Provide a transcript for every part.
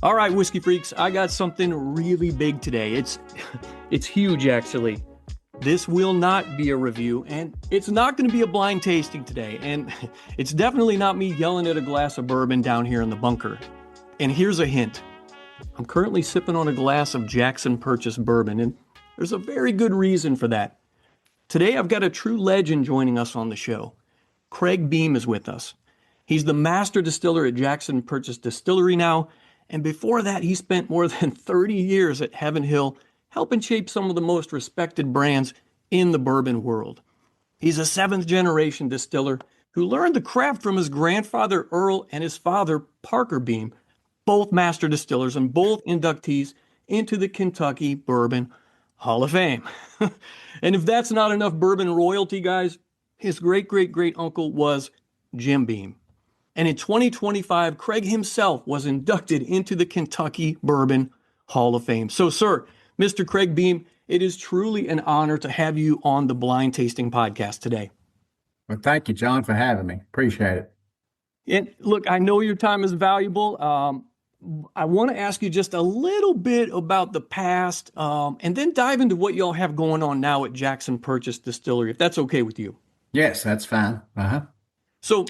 All right, whiskey freaks, I got something really big today. It's huge actually. This will not be a review and it's not going to be a blind tasting today. And it's definitely not me yelling at a glass of bourbon down here in the bunker. And here's a hint. I'm currently sipping on a glass of Jackson Purchase bourbon and there's a very good reason for that. Today I've got a true legend joining us on the show. Craig Beam is with us. He's the master distiller at Jackson Purchase Distillery now, and before that, he spent more than 30 years at Heaven Hill, helping shape some of the most respected brands in the bourbon world. He's a seventh generation distiller who learned the craft from his grandfather Earl and his father Parker Beam, both master distillers and both inductees into the Kentucky Bourbon Hall of Fame. And if that's not enough bourbon royalty, guys, his great great great uncle was Jim Beam. And in 2025, Craig himself was inducted into the Kentucky Bourbon Hall of Fame. So, sir, Mr. Craig Beam, it is truly an honor to have you on the Blind Tasting Podcast today. Well, thank you, John, for having me. Appreciate it. And look, I know your time is valuable. I want to ask you just a little bit about the past and then dive into what y'all have going on now at Jackson Purchase Distillery, if that's okay with you. Yes, that's fine. So,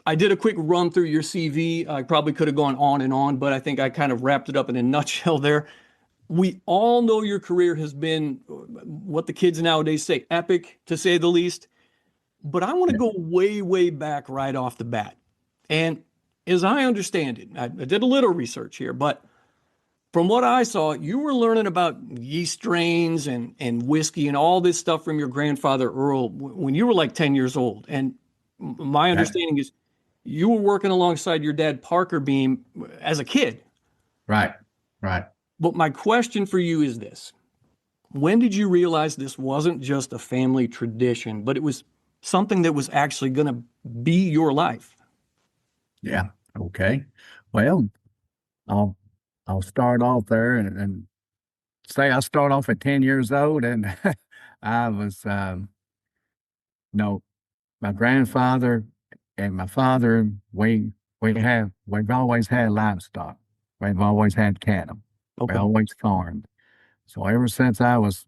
I did a quick run through your CV. I probably could have gone on and on, but I think I kind of wrapped it up in a nutshell there. We all know your career has been what the kids nowadays say, epic, to say the least. But I want to go way, way back right off the bat. And as I understand it, I did a little research here, but from what I saw, you were learning about yeast strains and whiskey and all this stuff from your grandfather, Earl, when you were like 10 years old. And my understanding is you were working alongside your dad, Parker Beam, as a kid. Right, right. But my question for you is this. When did you realize this wasn't just a family tradition, but it was something that was actually going to be your life? Yeah. Okay. Well, I'll I'll start off there and say I start off at 10 years old and I was no, my grandfather and my father, we've always had livestock. We've always had cattle. We Okay. always farmed. So ever since I was,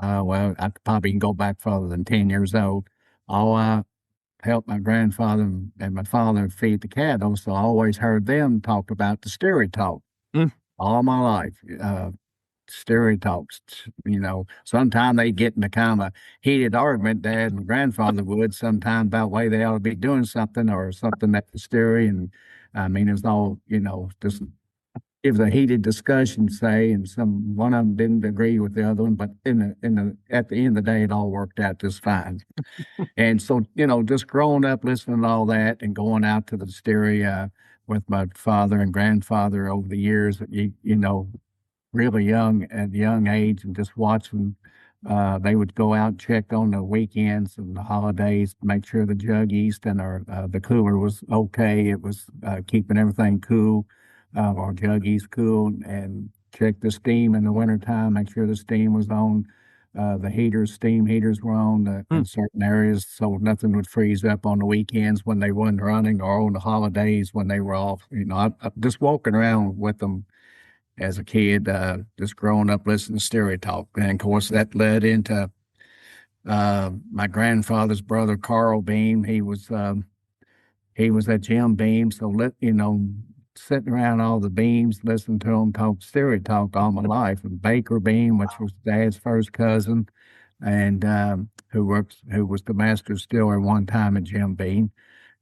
well, I probably can go back further than 10 years old. All I helped my grandfather and my father feed the cattle, so I always heard them talk about the distillery talk Mm. all my life. Distillery talks, sometimes they get in a kind of heated argument, Dad and grandfather would sometimes about way they ought to be doing something or something at the distillery. And I mean, it's all, just it was a heated discussion, say, and one of them didn't agree with the other one, but at the end of the day, it all worked out just fine. And so, just growing up, listening to all that, and going out to the distillery with my father and grandfather over the years, really young at a young age, and just watching. They would go out and check on the weekends and the holidays to make sure the jug yeast and the cooler was okay. It was keeping everything cool, or jug yeast cool, and check the steam in the wintertime, make sure the steam was on. Steam heaters were on in certain areas, so nothing would freeze up on the weekends when they weren't running, or on the holidays when they were off. I just walking around with them as a kid, just growing up listening to stereo talk. And of course, that led into my grandfather's brother, Carl Beam. He was at Jim Beam. So, sitting around all the Beams, listening to them talk stereo talk all my life. And Baker Beam, which was Dad's first cousin, and who was the master distiller one time at Jim Beam.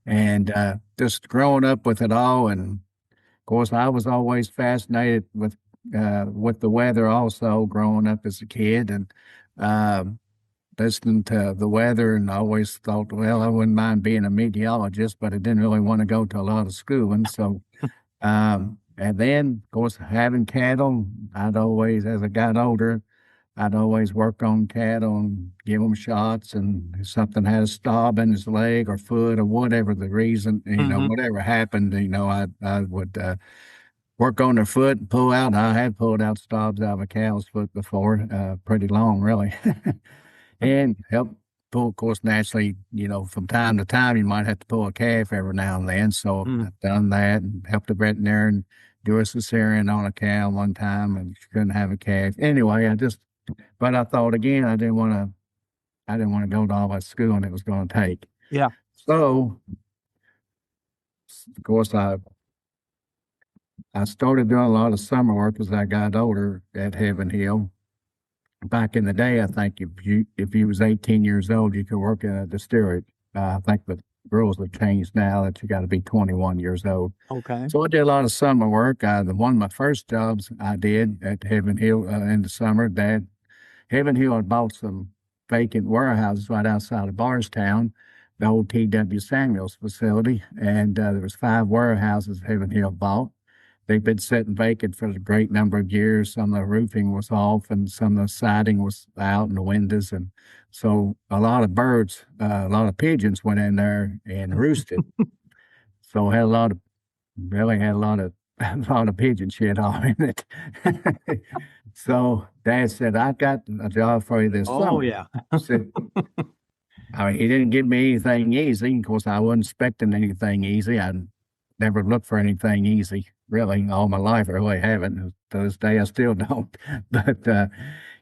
And just growing up with it all. And of course, I was always fascinated with the weather also growing up as a kid, and listening to the weather, and I always thought, well, I wouldn't mind being a meteorologist, but I didn't really want to go to a lot of schooling. So, and then, of course, having cattle, as I got older, I'd always work on cattle and give them shots, and if something had a stop in his leg or foot or whatever the reason, whatever happened, I would work on their foot and pull out. I had pulled out stobs out of a cow's foot before, pretty long, really, and help pull. Of course, naturally, from time to time, you might have to pull a calf every now and then. So I've done that and helped the veterinarian do a cesarean on a cow one time, and she couldn't have a calf. Anyway, but I thought again, I didn't want to go to all that schooling it was going to take. Yeah. So, of course, I started doing a lot of summer work as I got older at Heaven Hill. Back in the day, I think if you was 18 years old, you could work in a distillery. I think the rules have changed now that you got to be 21 years old. Okay. So I did a lot of summer work. One of my first jobs I did at Heaven Hill in the summer, Heaven Hill had bought some vacant warehouses right outside of Barstown, the old T.W. Samuels facility, and there was 5 warehouses Heaven Hill bought. They've been sitting vacant for a great number of years. Some of the roofing was off, and some of the siding was out, and the windows, and so a lot of birds, a lot of pigeons went in there and roosted. So had a lot of really had a lot of a lot of pigeon shit all in it. So Dad said, "I got a job for you this Oh summer." yeah. I said, I mean, he didn't give me anything easy. Of course, I wasn't expecting anything easy. I never looked for anything easy, really, all my life. I really haven't. To this day, I still don't. But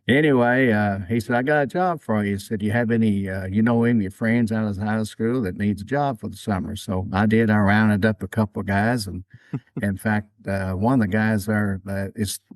anyway, he said, "I got a job for you." He said, "You have any, you know, any of your friends out of high school that needs a job for the summer?" So I did. I rounded up a couple of guys, and in fact, one of the guys there,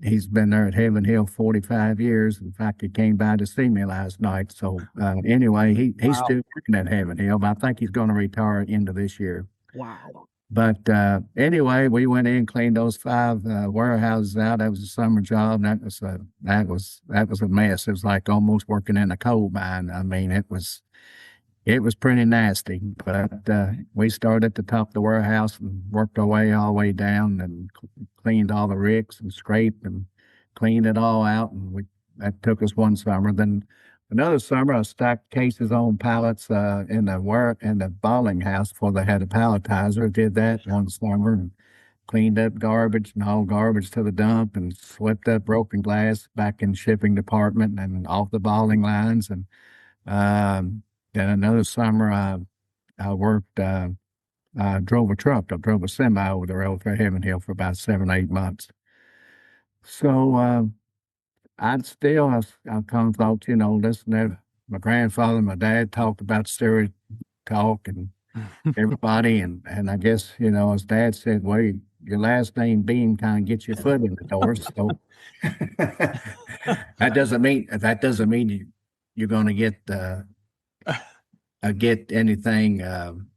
he's been there at Heaven Hill 45 years. In fact, he came by to see me last night. So anyway, he's Wow. still working at Heaven Hill, but I think he's going to retire at the end of this year. Wow. But anyway, we went in, cleaned those 5 warehouses out. That was a summer job. That was a mess. It was like almost working in a coal mine. I mean, it was pretty nasty, but we started at the top of the warehouse and worked our way all the way down and cleaned all the ricks and scraped and cleaned it all out. And that took us one summer. Then another summer, I stacked cases on pallets in the bottling house before they had a palletizer. Did that one summer and cleaned up garbage and hauled garbage to the dump and swept up broken glass back in shipping department and off the bottling lines. And um, then another summer, I worked, I drove a truck. I drove a semi over the road for Heaven Hill for about 7, 8 months. So I kind of thought, you know, listen to my grandfather, my dad talked about stereo talk and everybody. And I guess, you know, his dad said, well, your last name Bean kind of gets your foot in the door. So that doesn't mean you're going to get anything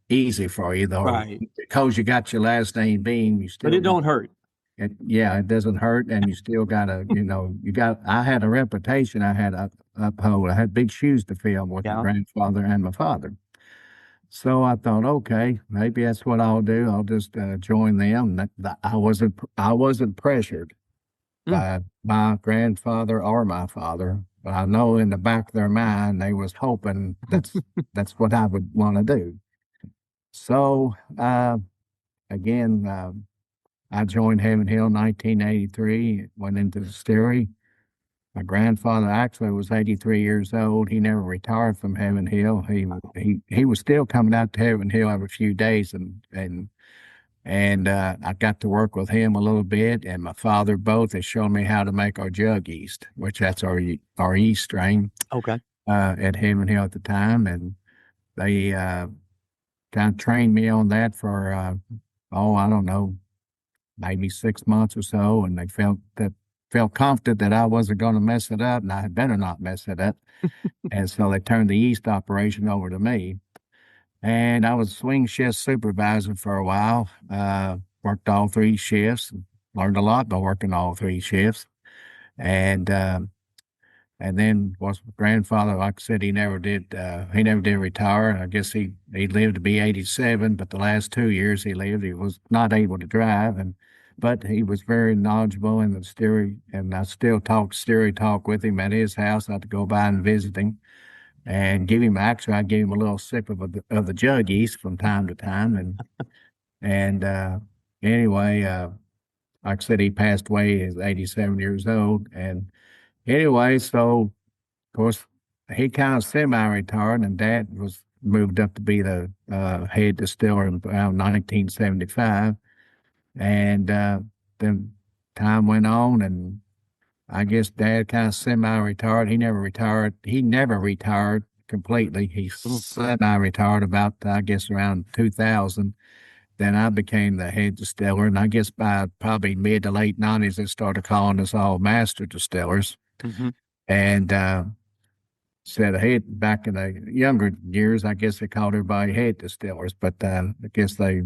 easy for you though. Right. Because you got your last name Bean, you But still it don't hurt. yeah, it doesn't hurt, and you still gotta, you know, I had a reputation I had to uphold. I had big shoes to fill with my Yeah. grandfather and my father. So I thought, okay, maybe that's what I'll do. I'll just join them. I wasn't pressured Mm. by my grandfather or my father, but I know in the back of their mind they was hoping that's what I would want to do. So again, I joined Heaven Hill in 1983. Went into the distillery. My grandfather actually was 83 years old. He never retired from Heaven Hill. He was still coming out to Heaven Hill every few days, and I got to work with him a little bit, and my father both. They showed me how to make our jug yeast, which that's our yeast strain Okay. at Heaven Hill at the time, and they kind of trained me on that for I don't know, maybe 6 months or so, and they felt confident that I wasn't going to mess it up, and I had better not mess it up. And so they turned the yeast operation over to me. And I was swing shift supervisor for a while. Worked all 3 shifts, learned a lot by working all 3 shifts. And and then was my grandfather, like I said, he never did retire. I guess he lived to be 87, but the last 2 years he lived, he was not able to drive, but he was very knowledgeable in the stereo, and I still talk stereo talk with him at his house. I had to go by and visit him and I gave him a little sip of the jug yeast from time to time. And anyway, like I said, he passed away. He's 87 years old. And anyway, so of course he kind of semi-retired, and Dad was moved up to be the head distiller in around 1975. And then time went on, and I guess Dad kind of semi-retired. He never retired. He never retired completely. He Mm, semi-retired about, I guess, around 2000. Then I became the head distiller, and I guess by probably mid to late 90s, they started calling us all master distillers. mhm, And said head back in the younger years, I guess they called everybody head distillers, but I guess they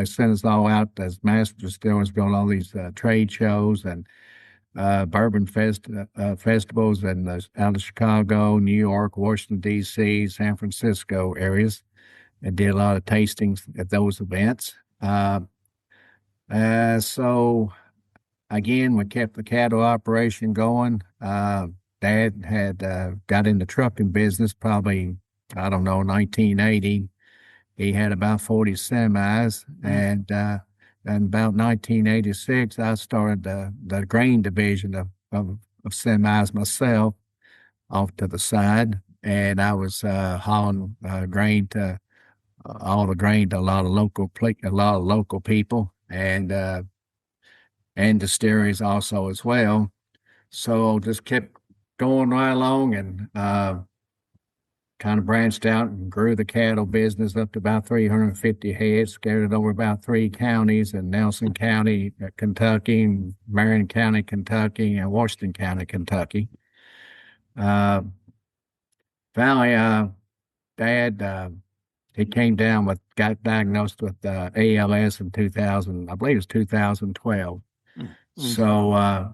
sent us all out as master distillers, go to all these trade shows and festivals and out of Chicago, New York, Washington D.C., San Francisco areas, and did a lot of tastings at those events. So again, we kept the cattle operation going. Dad had got in the trucking business probably, I don't know, 1980. He had about 40 semis, mm, and about 1986, I started the grain division of semis myself off to the side, and I was hauling grain to all the grain to a lot of local people, and distilleries also as well. So just kept going right along and kind of branched out and grew the cattle business up to about 350 heads, scattered over about three counties in Nelson County, Kentucky, Marion County, Kentucky, and Washington County, Kentucky. Uh, Finally, Dad, he came down got diagnosed with ALS in 2000, I believe it was 2012. mm, mm. So,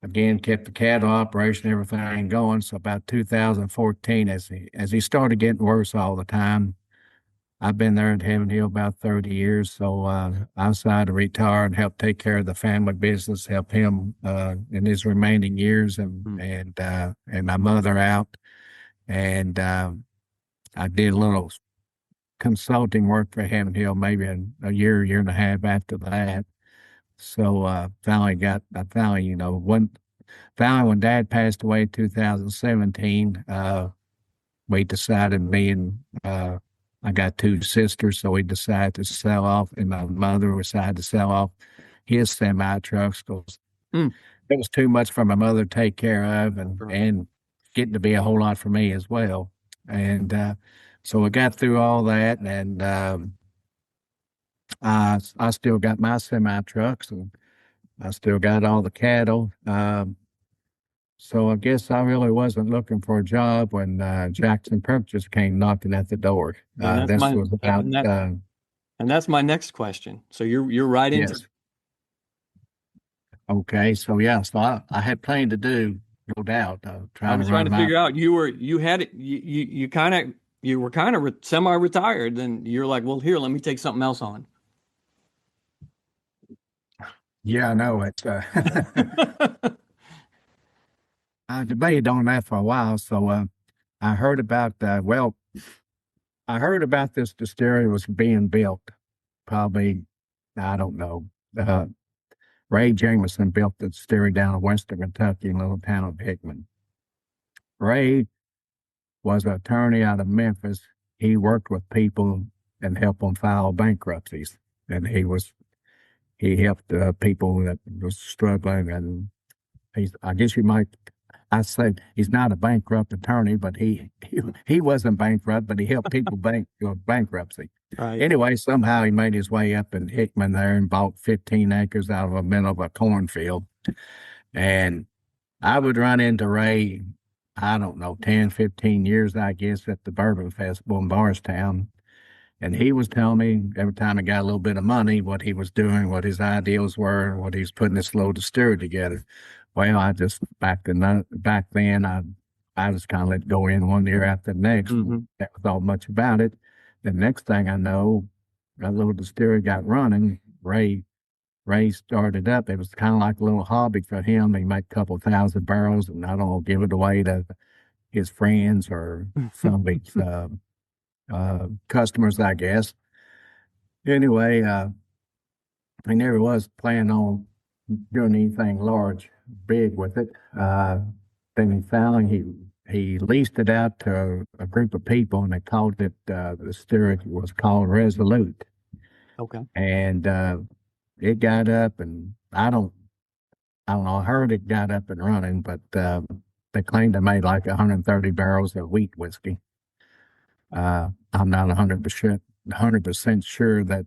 again, kept the cattle operation, everything going. So about 2014, as he started getting worse all the time, I've been there at Heaven Hill about 30 years. So I decided to retire and help take care of the family business, help him in his remaining years, Mm. and my mother out. And I did a little consulting work for Heaven Hill, maybe a year and a half after that. So I finally, finally, when Dad passed away in 2017, we decided, I got two sisters, so we decided to sell off, and my mother decided to sell off his semi trucks because Mm. it was too much for my mother to take care of, Sure. and getting to be a whole lot for me as well. And so we got through all that, and I still got my semi trucks, and I still got all the cattle. So I guess I really wasn't looking for a job when Jackson Purchase came knocking at the door. And that's This my was about and that and that's my next question. So you're right into yes. Okay, so yeah, so I had plenty to do, no doubt. I Trying to was trying run to my figure out you had it you kind of you were kind of semi-retired, then you're like, well, here, let me take something else on. yeah, I know it's I debated on that for a while. So I heard about I heard about this distillery was being built. Probably I don't know. Uh, Ray Jameson built the distillery down in Western Kentucky, in a little town of Hickman. Ray was an attorney out of Memphis. He worked with people and helped them file bankruptcies, and he helped people that was struggling. And I guess you might, I said he's not a bankrupt attorney, but he wasn't bankrupt, but he helped people bankruptcy. Right. Anyway, somehow he made his way up in Hickman there and bought 15 acres out of the middle of a cornfield. And I would run into Ray, I don't know, 10, 15 years, I guess, at the Bourbon Festival in Bardstown. And he was telling me every time he got a little bit of money, what he was doing, what his ideals were, what he was putting this little distillery together. Well, I just back then I just kind of let it go in one year after the next. Hmm. Never thought much about it. The next thing I know, that little distillery got running. Ray started up. It was kind of like a little hobby for him. He made a couple thousand barrels, and I don't know, give it away to his friends or some of his customers, I guess. Anyway, he never was planning on doing anything large, big with it. Then he leased it out to a group of people, and they called it the distillery was called Resolute. Okay. And it got up, and I don't know. I heard it got up and running, but they claimed they made like 130 barrels of wheat whiskey. I'm not 100% sure that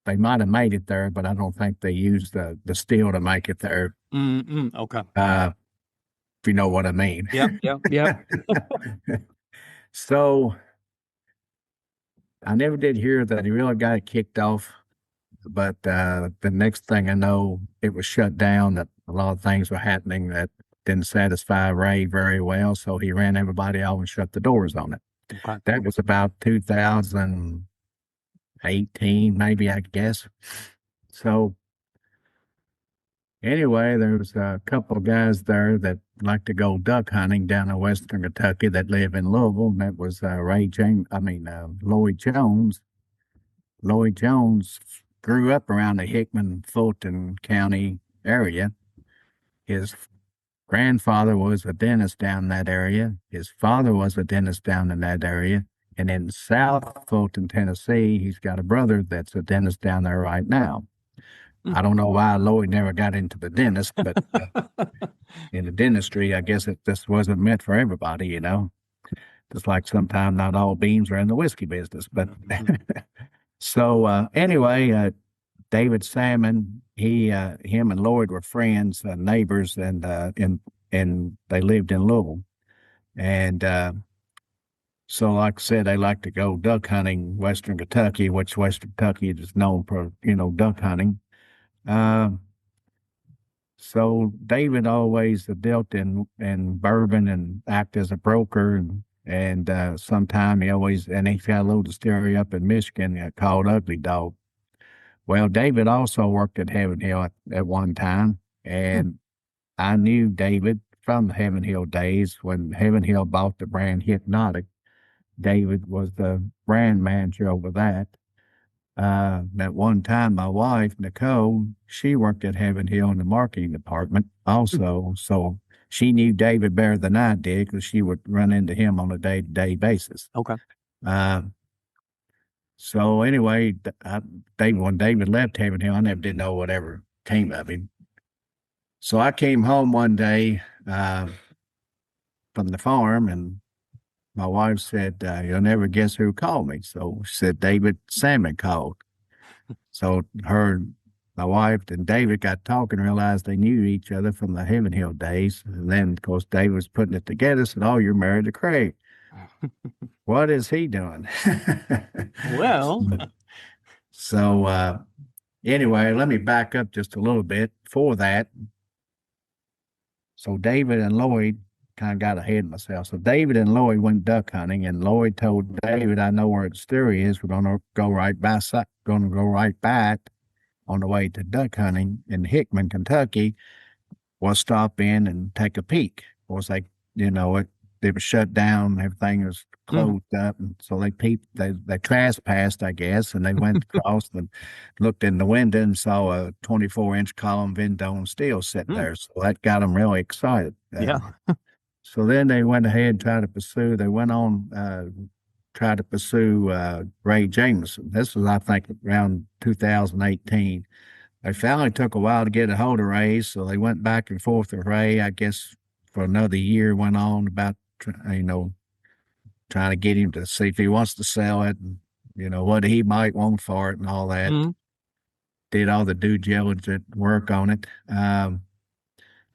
they might have made it there, but I don't think they used the still to make it there. Okay. Uh, if you know what I mean. Yep. Yep. Yep. So I never did hear that he really got it kicked off, but the next thing I know, it was shut down. That a lot of things were happening that didn't satisfy Ray very well, so he ran everybody off and shut the doors on it. Okay. That was about 2018, maybe, I guess. So anyway, there was a couple of guys there that like to go duck hunting down in Western Kentucky that live in Louisville, and that was Lloyd Jones. Lloyd Jones grew up around the Hickman, Fulton County area. His grandfather was a dentist down in that area. His father was a dentist down in that area. And in South Fulton, Tennessee, he's got a brother that's a dentist down there right now. I don't know why Lloyd never got into the dentist, but in the dentistry, I guess it just wasn't meant for everybody, you know. Just like sometimes not all beans are in the whiskey business. But so anyway, David Salmon, him and Lloyd were friends, neighbors, and they lived in Louisville. And so, like I said, they like to go duck hunting, Western Kentucky, which Western Kentucky is known for, duck hunting. Um, so David always dealt in bourbon and act as a broker, and sometime he's got a little distillery up in Michigan called Ugly Dog. Well, David also worked at Heaven Hill at one time, and I knew David from the Heaven Hill days when Heaven Hill bought the brand Hypnotic. David was the brand manager over that. At one time, my wife, Nicole, she worked at Heaven Hill in the marketing department also. So she knew David better than I did because she would run into him on a day-to-day basis. Okay. Uh, so anyway, when David left Heaven Hill, I never did know whatever came of him. So I came home one day from the farm, and my wife said, "You'll never guess who called me." So she said, "David Salmon called." So my wife and David got talking, realized they knew each other from the Heaven Hill days. And then, of course, David was putting it together, said, "Oh, you're married to Craig. What is he doing?" Well, So anyway, let me back up just a little bit for that. So David and Lloyd kind of got ahead of myself. So David and Lloyd went duck hunting, and Lloyd told David, "I know where the distillery is. We're going to go right by it on the way to duck hunting in Hickman, Kentucky. We'll stop in and take a peek." Of course, they were shut down. Everything was closed up. And so they peeped, they trespassed, I guess, and they went across and looked in the window and saw a 24-inch column Vendome still sitting there. So that got them really excited. yeah. So then they went ahead and tried to pursue Ray Jameson. This was, I think, around 2018. They finally took a while to get a hold of Ray, so they went back and forth with Ray, I guess, for another year, went on about, trying to get him to see if he wants to sell it and, what he might want for it and all that. Did all the due diligence work on it.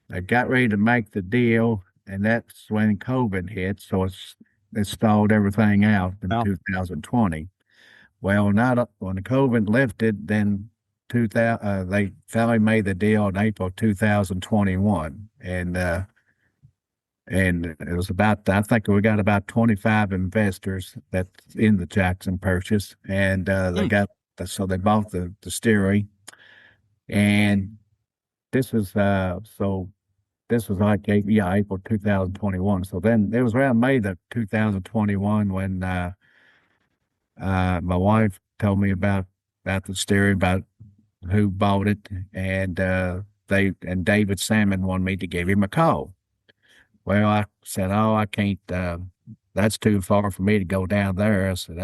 They got ready to make the deal, and that's when COVID hit. So it stalled everything out in 2020. Well, not when the COVID lifted, then they finally made the deal in April 2021, and it was I think we got about 25 investors that's in the Jackson purchase, and so they bought the distillery, and this was like April 2021. So then it was around May of 2021 when my wife told me about the distillery, about who bought it, and David Salmon wanted me to give him a call. Well, I said, "Oh, I can't. That's too far for me to go down there." I said,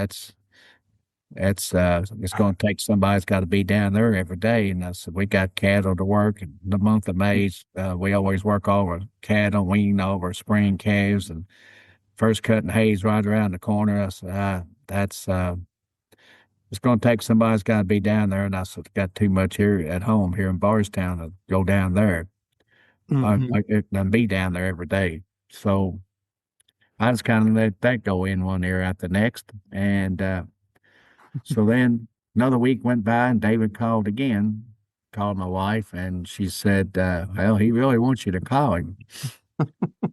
it's going to take somebody's got to be down there every day. And I said, we got cattle to work. In the month of May, we always work all our cattle, wean all our spring calves, and first cutting hay's right around the corner. I said, that's it's going to take somebody's got to be down there. And I said, got too much here at home here in Barstown to go down there. Hmm. And be down there every day. So I just kind of let that go in one ear out the next. And so then another week went by and David called again, called my wife, and she said, well, he really wants you to call him.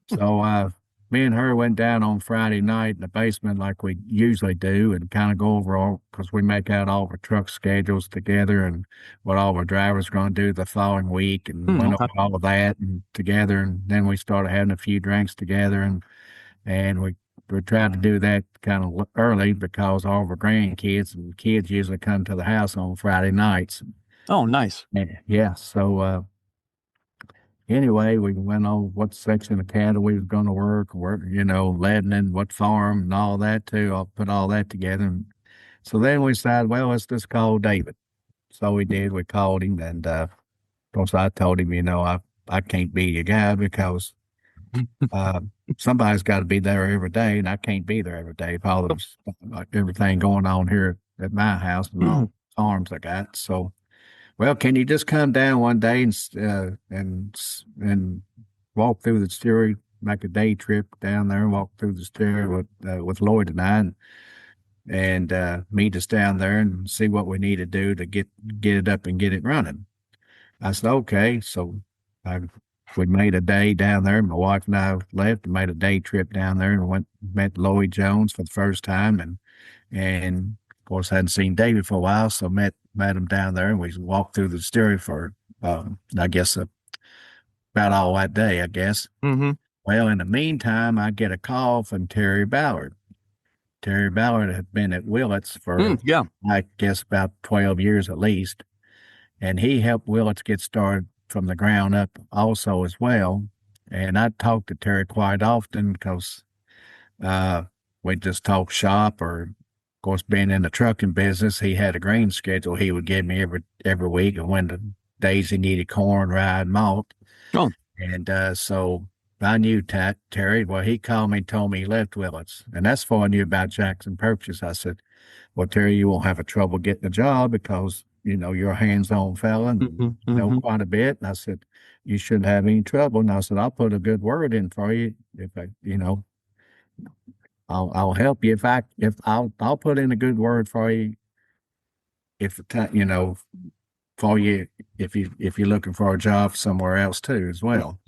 So me and her went down on Friday night in the basement like we usually do and kind of go over all, because we make out all our truck schedules together and what all our drivers are going to do the following week and went over Okay. all of that and together. And then we started having a few drinks together and we tried to do that kind of early because all of our grandkids and kids usually come to the house on Friday nights. Oh, nice. And yeah, so anyway, we went on what section of cattle we was going to work, letting in what farm and all that too. I'll put all that together. And so then we decided, well, let's just call David. So we did. We called him, and of course, I told him, I can't be your guy because uh, somebody's got to be there every day, and I can't be there every day. With all this, like everything going on here at my house and all the farms I got. So, well, can you just come down one day and walk through the distillery, make a day trip down there, walk through the distillery with Lloyd and I, and meet us down there and see what we need to do to get it up and get it running. I said, okay. So I, we made a day down there. My wife and I left and made a day trip down there and met Lloyd Jones for the first time. And of course, I hadn't seen David for a while. So met him down there and we walked through the distillery for, I guess, about all that day, I guess. Hmm. Well, in the meantime, I get a call from Terry Ballard. Terry Ballard had been at Willits for, Yeah. I guess, about 12 years at least. And he helped Willits get started from the ground up also as well. And I talk to Terry quite often because uh, we just talk shop or, of course, being in the trucking business, he had a grain schedule he would give me every week and when the days he needed corn, rye, and malt. Oh. And so I knew Terry. Well, he called me and told me he left Willits. And that's before I knew about Jackson Purchase. I said, well, Terry, you won't have a trouble getting a job because, you're a hands-on fella and Hmm. you know Hmm. quite a bit. And I said, you shouldn't have any trouble. And I said, I'll put a good word in for you if I'll help you if I'll put in a good word for you if for you if you're looking for a job somewhere else too as well.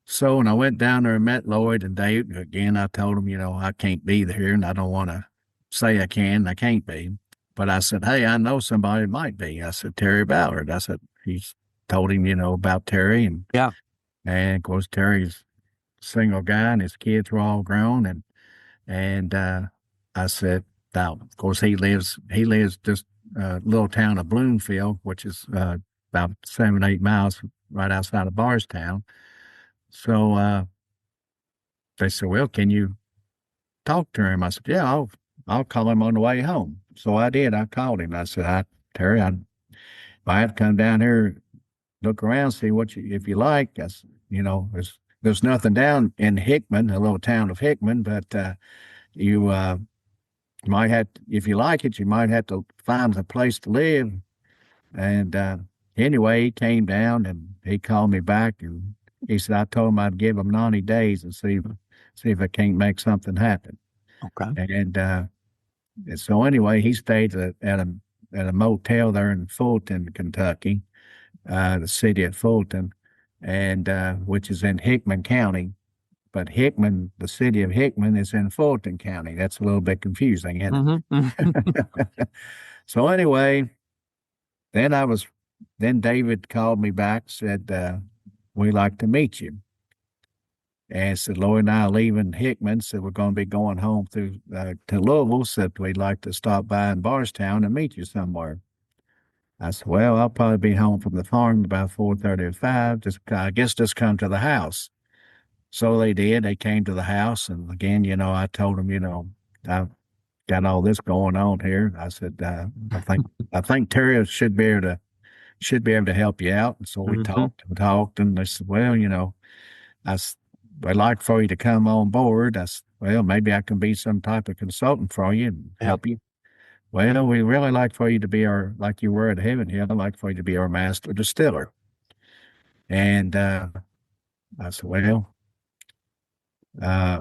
So when I went down there and met Lloyd and Dave again, I told him, I can't be there and I don't want to say I can, I can't be. But I said, hey, I know somebody that might be. I said, Terry Ballard. I said, he's told him, about Terry Yeah. and of course Terry's a single guy and his kids were all grown and I said, now of course he lives just a little town of Bloomfield, which is about 7, 8 miles right outside of Barstown. So they said, well, can you talk to him? I said, yeah, I'll call him on the way home. So I did. I called him. I said, Terry, if I have to come down here, look around, see if you like. I said, there's nothing down in Hickman, a little town of Hickman, but you might have, if you like it, you might have to find a place to live. And anyway, he came down and he called me back and he said, I told him I'd give him 90 days and see if I can't make something happen. Okay. And so anyway, he stayed at a motel there in Fulton, Kentucky, the city of Fulton, and which is in Hickman County. But Hickman, the city of Hickman, is in Fulton County. That's a little bit confusing, isn't Hmm. it? So anyway, then then David called me back, said, we'd like to meet you. And said, Lloyd and I are leaving Hickman, said we're going to be going home to Louisville, said we'd like to stop by in Barstown and meet you somewhere. I said, well, I'll probably be home from the farm about 4:30 or 5. I guess just come to the house. So they did. They came to the house. And again, I told them, I've got all this going on here. I said, I think Terry should be able to help you out. And so we Hmm. talked, and they said, well, I s- I'd like for you to come on board. I said, well, maybe I can be some type of consultant for you and Yeah. help you. Well, we really like for you to be like you were at Heaven Hill, I'd like for you to be our master distiller. And I said, well, uh,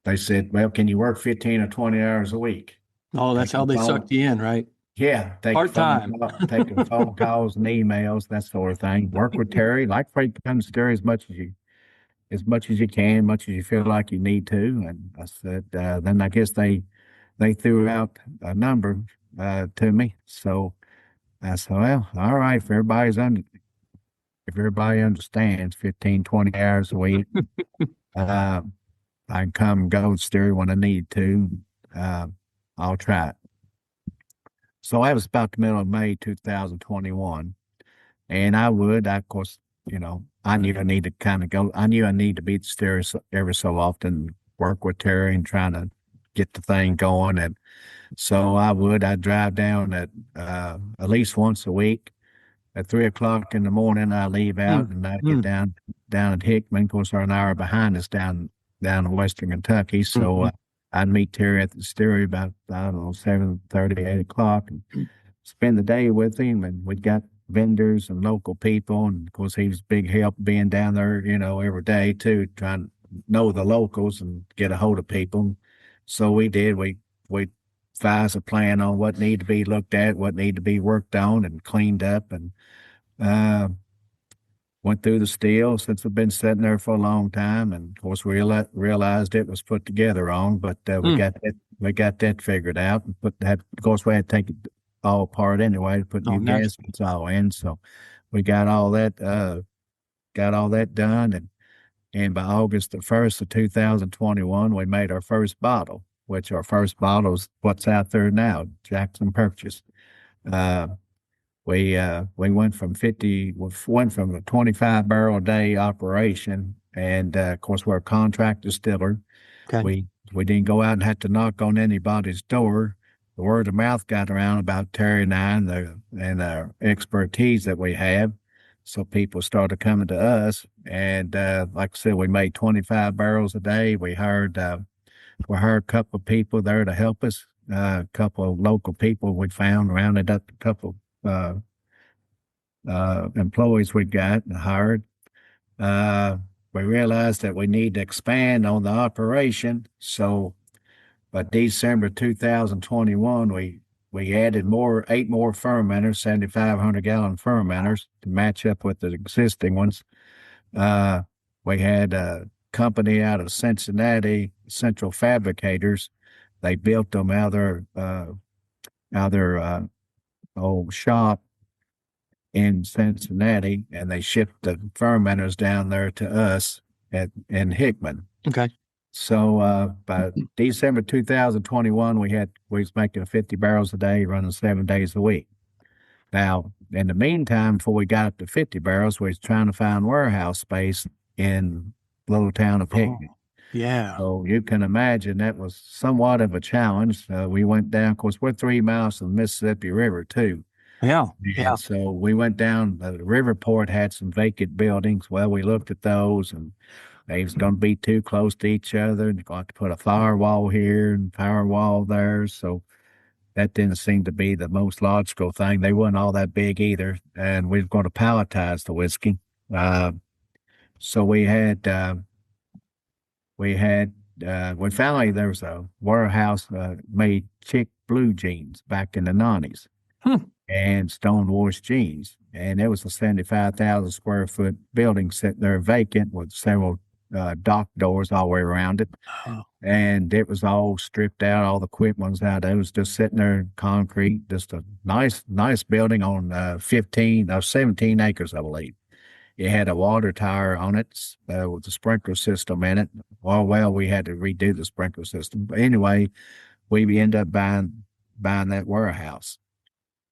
they said, well, can you work 15 or 20 hours a week? Oh, that's how Taking they phone, sucked you in, right? yeah, Part time. taking phone calls and emails, that sort of thing. Work with Terry, like for you to come to Terry as much as you can, much as you feel like you need to. And I said, then I guess they threw out a number to me. So I said, well, all right, if everybody understands 15, 20 hours a week, uh, I can come and go with Stereo when I need to. Uh, I'll try it. So that was about the middle of May 2021. And of course, I knew I needed to kind of go. I knew I need to be the Stereo every so often, work with Terry and trying to get the thing going. And so I'd drive down at least once a week at 3 o'clock in the morning. I leave out Mm, and I get mm, down at Hickman. Of course, they're an hour behind us down in Western Kentucky. So mhm. I'd meet Terry at the distillery about I don't know 7:30, 8 o'clock, and spend the day with him. And we'd got vendors and local people, and of course he was big help being down there, every day too, trying to know the locals and get a hold of people. So we did. We devised a plan on what needed to be looked at, what needed to be worked on and cleaned up, and uh, went through the steel since it's been sitting there for a long time. And of course, we realized it was put together wrong, but Mm. we got that figured out and put that. Of course, we had to take it all apart anyway to put Oh, new naturally. gaskets all in. So we got all that done, and by August the 1st of 2021, we made our first bottle, which our first bottle is what's out there now, Jackson Purchase. Uh, we went from a 25 barrel a day operation, and of course we're a contract distiller. Okay. We didn't go out and have to knock on anybody's door. The word of mouth got around about Terry and I and the expertise that we have. So people started coming to us, and like I said, we made 25 barrels a day. We hired a couple of people there to help us. A couple of local people we found, rounded up a couple uh, employees we got and hired. Uh, we realized that we need to expand on the operation. So by December 2021, we added 8 more fermenters, 7,500 gallon fermenters to match up with the existing ones. Uh, we had a company out of Cincinnati, Central Fabricators. They built them out of their old shop in Cincinnati, and they shipped the fermenters down there to us in Hickman. Okay. So by December 2021, we was making 50 barrels a day, running 7 days a week. Now, in the meantime, before we got up to 50 barrels, we was trying to find warehouse space in little town of Oh, Hickman. yeah. So you can imagine that was somewhat of a challenge. We went down, of course, we're 3 miles from the Mississippi River too. Yeah. Yeah. And so we went down, the Riverport had some vacant buildings. Well, we looked at those, and they was going to be too close to each other. And got to put a firewall here and firewall there. So that didn't seem to be the most logical thing. They weren't all that big either. And we were going to palletize the whiskey. Uh, so we finally, there was a warehouse made chick blue jeans back in the 90s Hmm. and stone washed jeans. And it was a 75,000 square foot building sitting there vacant with several dock doors all the way around it. Oh, And it was all stripped out, all the equipment was out. It was just sitting there in concrete, just a nice building on 15 or 17 acres, I believe. It had a water tower on it with a sprinkler system in it. Well, we had to redo the sprinkler system. But anyway, we ended up buying that warehouse.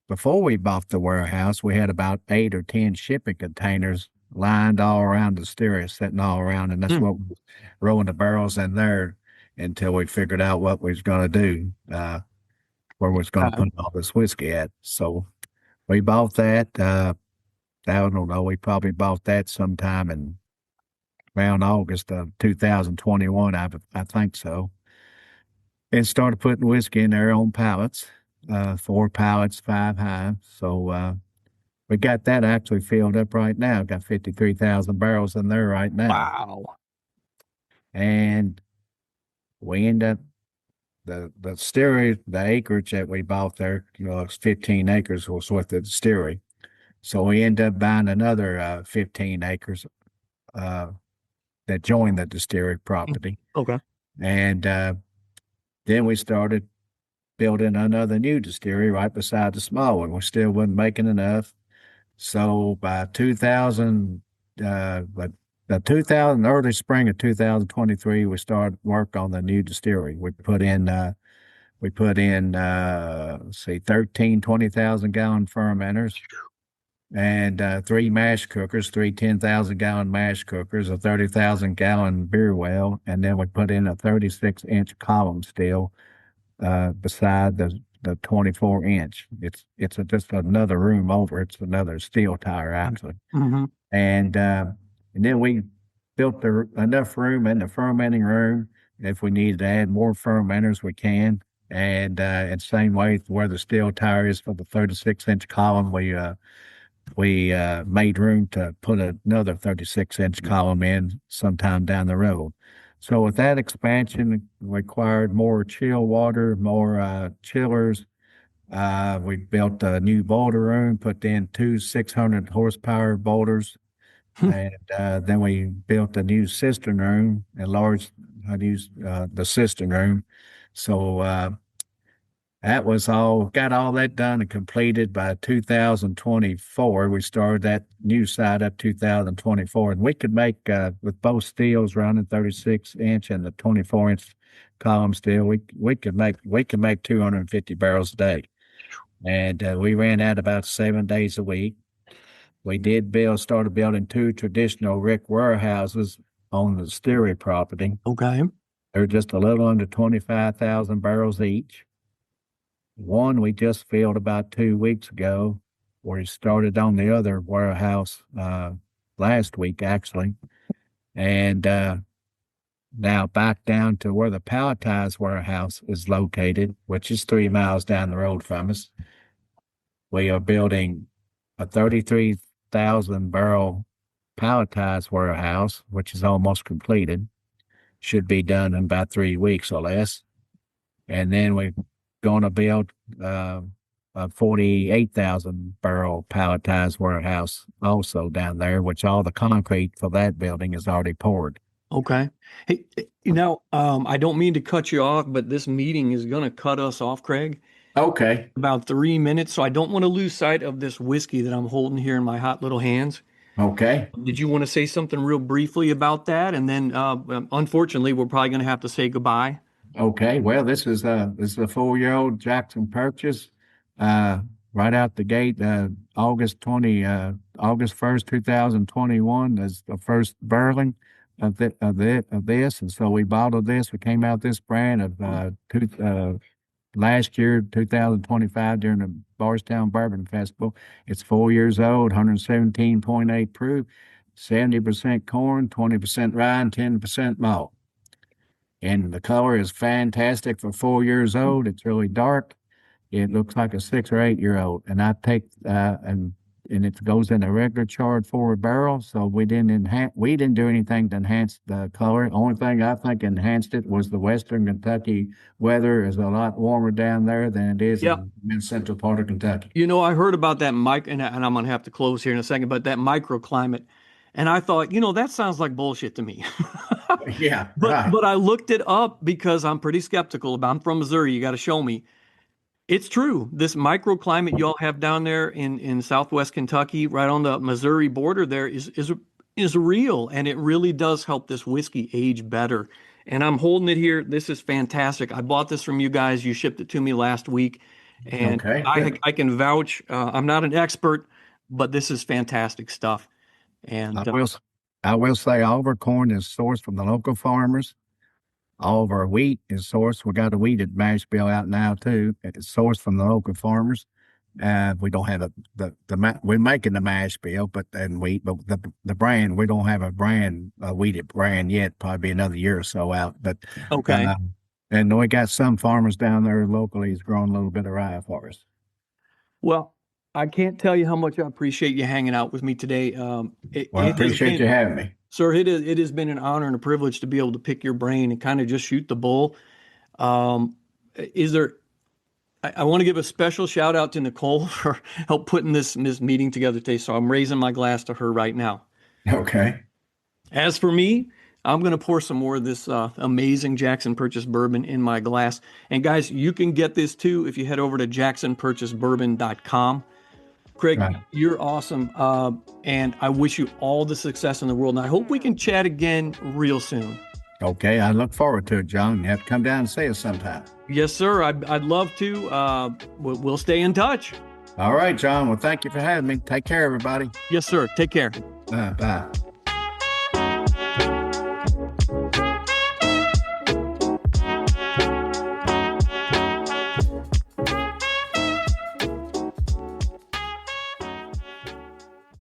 Before we bought the warehouse, we had about 8 or 10 shipping containers lined all around the stereo, sitting all around, and that's hmm. what rolling the barrels in there until we figured out what we was going to do. where we was going to Okay. put all this whiskey at. So we bought that. I don't know. We probably bought that sometime in around August of 2021. I think so. And started putting whiskey in there on pallets, 4 pallets, 5 high. So we got that actually filled up right now. Got 53,000 barrels in there right now. Wow. And we end up the distillery, the acreage that we bought there, it's 15 acres was with the distillery. So we end up buying another 15 acres that joined the distillery property. Okay. And then we started building another new distillery right beside the small one. We still wasn't making enough. So by 2000, but the 2000, early spring of 2023, we started work on the new distillery. We put in, let's see, 13 20,000 gallon fermenters and 3 mash cookers, 10,000 gallon mash cookers, a 30,000 gallon beer well, and then we put in a 36-inch column still beside the 24-inch. It's just another room over. It's another steel tire actually, Mm-hmm. and then we built enough room in the fermenting room. If we need to add more fermenters, we can. And same way where the steel tire is for the 36-inch column, we made room to put another 36-inch column in sometime down the road. So with that expansion required more chill water, more chillers. We built a new boiler room, put in 2 600 horsepower boilers, and then we built a new cistern room, the cistern room. So that was got all that done and completed by 2024. We started that new side up 2024, and we could make, with both steels running 36-inch and the 24-inch column steel, we could make 250 barrels a day. And we ran that about 7 days a week. We started building 2 traditional brick warehouses on the distillery property. Okay. They're just a little under 25,000 barrels each. One we just filled about 2 weeks ago. We started on the other warehouse last week, actually. And now back down to where the palletized warehouse is located, which is 3 miles down the road from us. We are building a 33,000 barrel palletized warehouse, which is almost completed. Should be done in about 3 weeks or less. And then we're going to build a 48,000 barrel palletized warehouse also down there, which all the concrete for that building is already poured. Okay. Hey, I don't mean to cut you off, but this meeting is going to cut us off, Craig, Okay. about 3 minutes. So I don't want to lose sight of this whiskey that I'm holding here in my hot little hands. Okay. Did you want to say something real briefly about that? And then, unfortunately, we're probably going to have to say goodbye. Okay. Well, this is a 4-year-old Jackson purchase. Right out the gate, August 1st, 2021 is the first barreling of this. And so we bottled this. We came out this brand of last year, 2025, during the Bardstown Bourbon Festival. It's 4 years old, 117.8 proof, 70% corn, 20% rye, and 10% malt. And the color is fantastic for 4 years old. It's really dark. It looks like a 6 or 8 year old. And I take and it goes in a regular charred forward barrel. So we didn't do anything to enhance the color. The only thing I think enhanced it was the Western Kentucky weather is a lot warmer down there than it is Yeah. in the mid-central part of Kentucky. I heard about that and I'm going to have to close here in a second, but that microclimate. And I thought, that sounds like bullshit to me. Yeah, But right. but I looked it up because I'm pretty skeptical I'm from Missouri. You got to show me. It's true. This microclimate y'all have down there in Southwest Kentucky, right on the Missouri border there is real, and it really does help this whiskey age better. And I'm holding it here. This is fantastic. I bought this from you guys. You shipped it to me last week, and Okay, I good. I can vouch. I'm not an expert, but this is fantastic stuff. I And will, I will say all of our corn is sourced from the local farmers. All of our wheat is sourced. We got a wheated mash bill out now too. It's sourced from the local farmers. We don't have we're making the mash bill, but and wheat, but the brand we don't have a wheated brand yet. Probably another year or so out. But Okay. and we got some farmers down there locally who's growing a little bit of rye for us. Well, I can't tell you how much I appreciate you hanging out with me today. Well, I appreciate you having me. Sir, it has been an honor and a privilege to be able to pick your brain and kind of just shoot the bull. I want to give a special shout out to Nicole for help putting this meeting together today. So I'm raising my glass to her right now. Okay. As for me, I'm going to pour some more of this amazing Jackson Purchase bourbon in my glass. And guys, you can get this too if you head over to jacksonpurchasebourbon.com. Craig, Right. You're awesome. And I wish you all the success in the world. And I hope we can chat again real soon. Okay. I look forward to it, John. You have to come down and see us sometime. Yes, sir. I'd love to. We'll stay in touch. All right, John. Well, thank you for having me. Take care, everybody. Yes, sir. Take care. Bye.